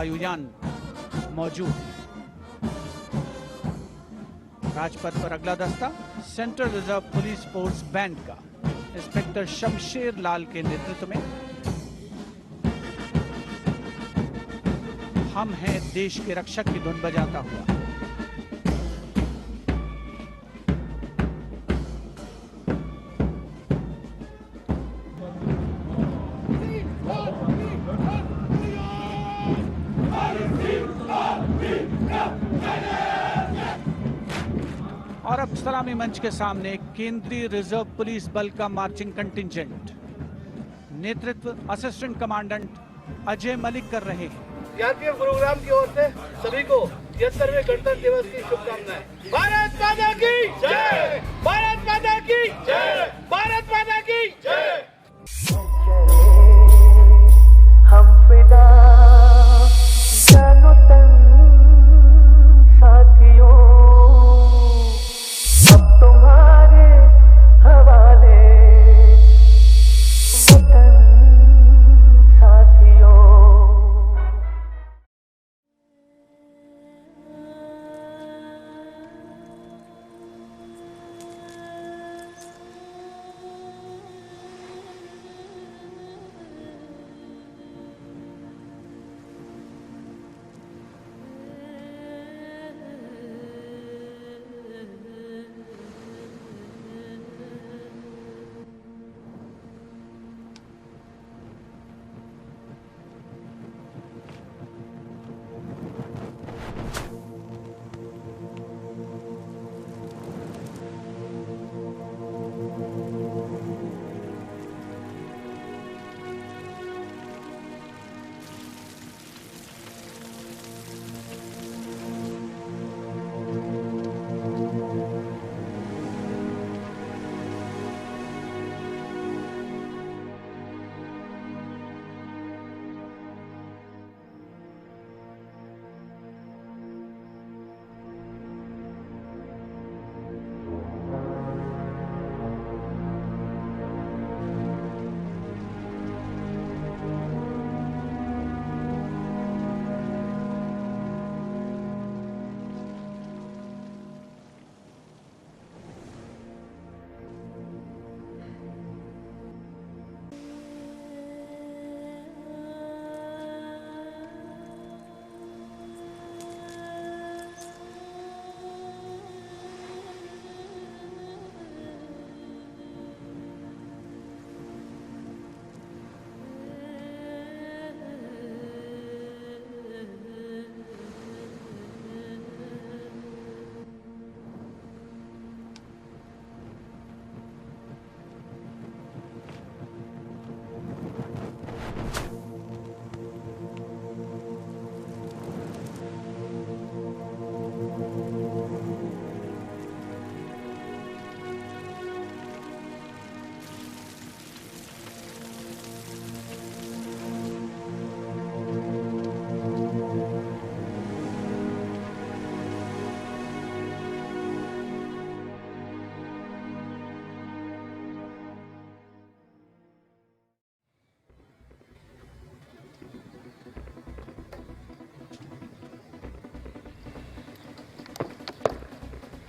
वायुयान मौजूद है। राजपथ पर अगला दस्ता central reserve police force band का इंस्पेक्टर शमशेर लाल के नेतृत्व में। हम हैं देश के रक्षक की धुन बजाता हुआ। और अब सलामी मंच के सामने केंद्रीय रिजर्व पुलिस बल का मार्चिंग कंटिंजेंट, नेतृत्व असिस्टेंट कमांडेंट अजय मलिक कर रहे हैं। सीआरपीएफ गुरुग्राम की ओर से सभी को 73वें गणतंत्र दिवस की शुभकामनाएं। भारत माता की जय, भारत माता की जय, भारत माता की जय। हम फिदा जानो तन साथियों, अब तुम्हारे हवाले वतन साथियों।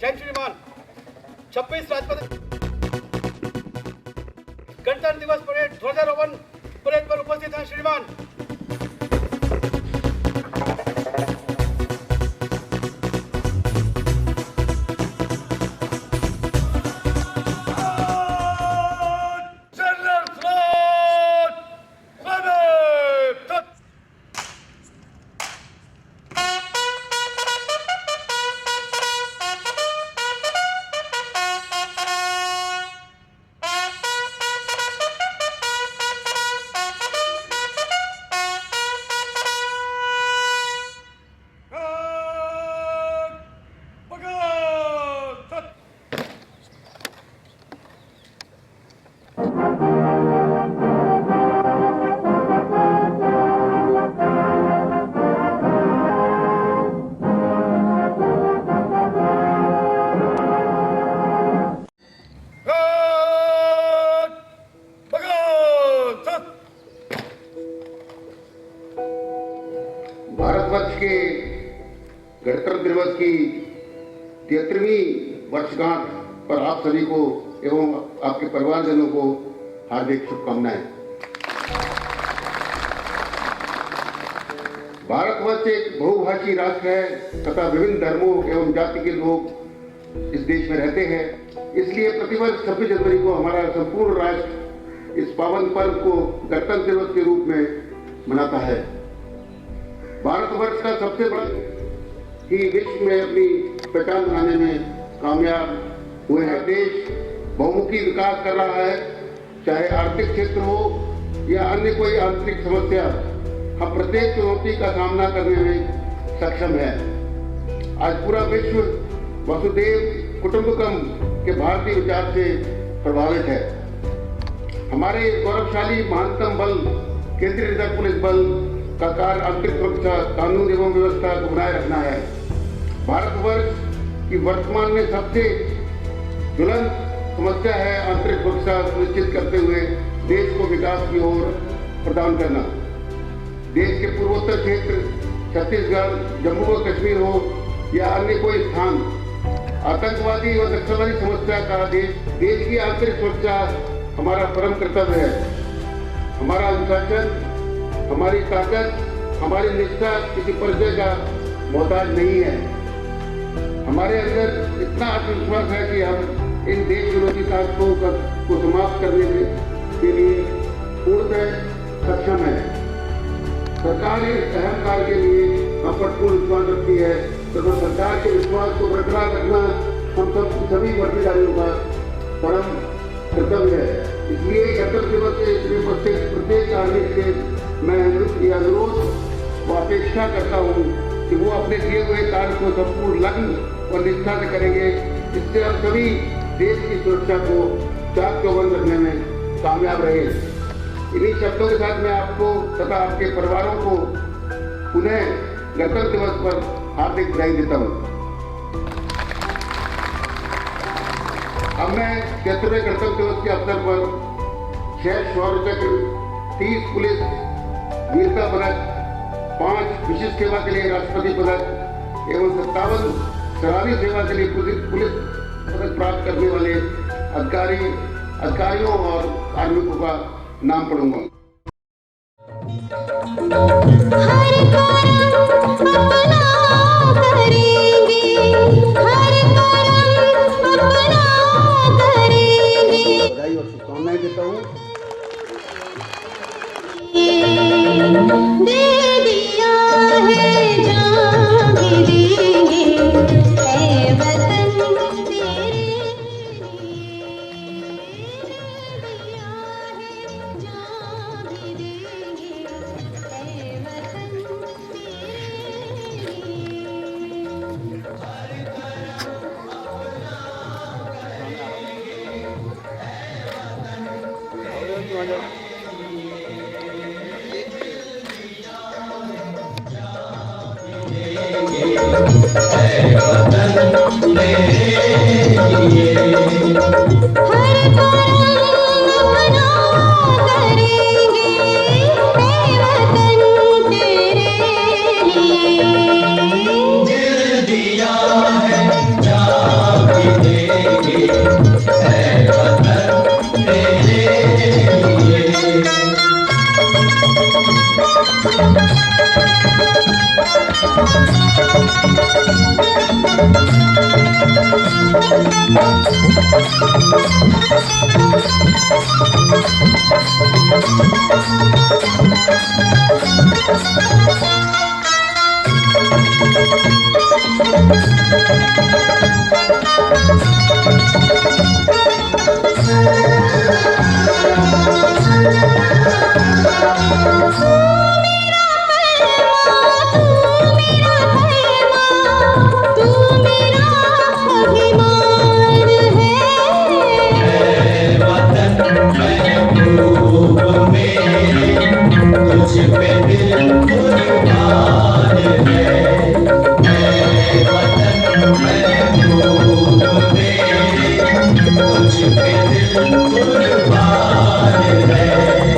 जय श्रीमान। 26 राजपथ गणतंत्र दिवस परेड ध्वजारोहण परेड पर उपस्थित हैं श्रीमान। भारतवर्ष के गणतंत्र दिवस की 73वीं वर्षगांठ पर आप सभी को एवं आपके परिवारजनों को हार्दिक शुभकामनाएं। भारतवर्ष एक बहुभाषी राष्ट्र है तथा विभिन्न धर्मों एवं जाति के लोग इस देश में रहते हैं। इसलिए प्रतिवर्ष 26 जनवरी को हमारा संपूर्ण राष्ट्र इस पावन पर्व को गणतंत्र दिवस के रूप में मनाता है। भारतवर्ष का सबसे बड़ा कि विश्व में अपनी पहचान बनाने में कामयाब हुए हैं। देश बहुमुखी विकास कर रहा है, चाहे आर्थिक क्षेत्र हो या अन्य कोई आंतरिक समस्या, हम प्रत्येक चुनौती का सामना करने में सक्षम है। आज पूरा विश्व वसुधैव कुटुंबकम के भारतीय विचार से प्रभावित है। हमारे गौरवशाली महानतम बल केंद्रीय रिजर्व पुलिस बल का कार्य आंतरिक सुरक्षा, कानून एवं व्यवस्था को बनाए रखना है। भारतवर्ष की वर्तमान में सबसे ज्वलंत समस्या है आंतरिक सुरक्षा सुनिश्चित करते हुए देश को विकास की ओर प्रदान करना। देश के पूर्वोत्तर क्षेत्र, छत्तीसगढ़, जम्मू व कश्मीर हो या अन्य कोई स्थान, आतंकवादी व नक्सलवादी समस्या का देश की आंतरिक सुरक्षा हमारा परम कर्तव्य है। हमारा अनुशासन, हमारी ताकत, हमारी निष्ठा किसी परिचय का मोहताज नहीं है। हमारे अंदर इतना आत्मविश्वास है कि हम इन देश विरोधी ताकतों को समाप्त करने के लिए पूर्णतः सक्षम है। सरकार इस अहम कार्य के लिए हम पर पूर्ण विश्वास रखती है तथा सरकार के विश्वास को बरकरार रखना हम सब सभी वर्गीदारियों का परम कर्तव्य है। इसलिए गणतंत्र दिवस से इसमें उपस्थित प्रत्येक नागरिक से मैं अनुरोध व अपेक्षा करता हूँ कि वो अपने दिए हुए कार्य को संपूर्ण लगन और निष्ठा से करेंगे। इससे हम सभी देश की सुरक्षा को चाक चौबंद रखने में कामयाब रहे। इन्हीं शब्दों के साथ मैं आपको तथा आपके परिवारों को पुनः गणतंत्र दिवस पर हार्दिक बधाई देता हूँ। अब मैं 73वें गणतंत्र दिवस के अवसर पर 6 शौर्य चक्र, 30 पुलिस वीरता पदक, 5 विशिष्ट सेवा के लिए राष्ट्रपति पदक एवं 57 सराहनीय सेवा के लिए पुलिस पदक प्राप्त करने वाले अधिकारियों और कार्मिकों का नाम पढ़ूंगा। बधाई और शुभकामनाएं देता हूँ। दे दिया है जान भी देंगे ऐ वतन तेरे कुछ पे दिल कुर्बान है।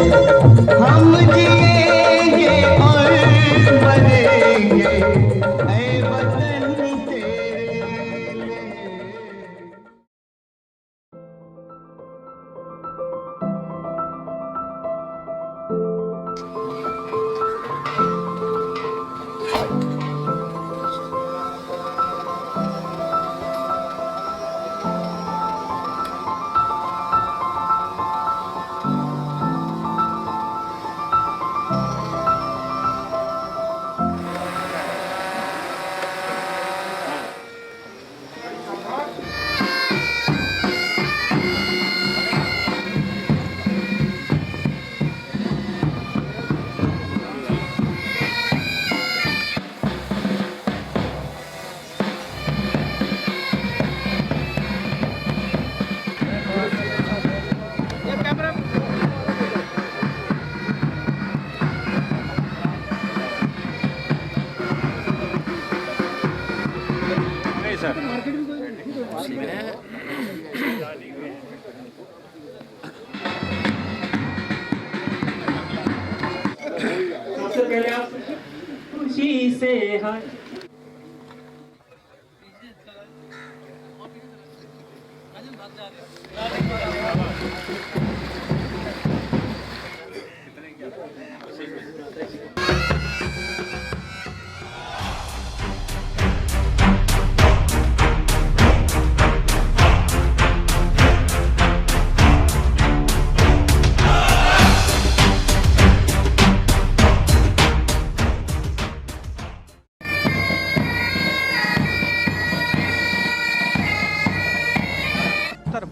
गया खुशी से हाय।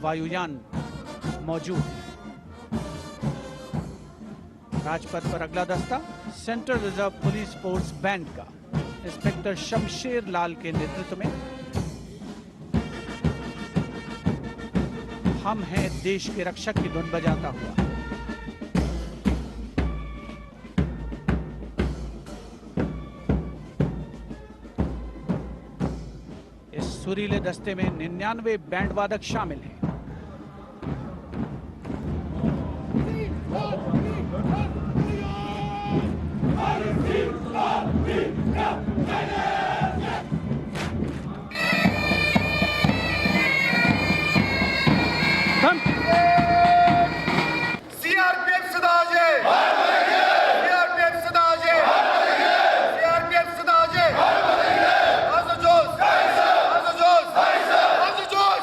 वायुयान मौजूद है। राजपथ पर अगला दस्ता central reserve police force band का इंस्पेक्टर शमशेर लाल के नेतृत्व में। हम हैं देश के रक्षक की धुन बजाता हुआ। इस सुरीले दस्ते में 99 बैंड वादक शामिल हैं। सीआरपीएफ सदाजे, सीआरपीएफ सदाजे, सीआरपीएफ सदाजे, आजो जोश, आजो जोश, आजो जोश।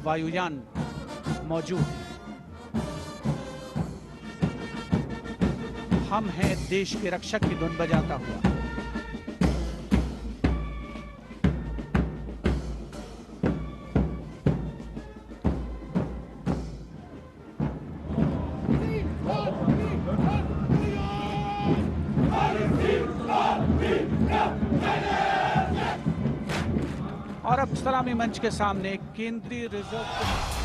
वायुयान मौजूद है। हम हैं देश के रक्षक की धुन बजाता हुआ। और अब सलामी मंच के सामने केंद्रीय रिजर्व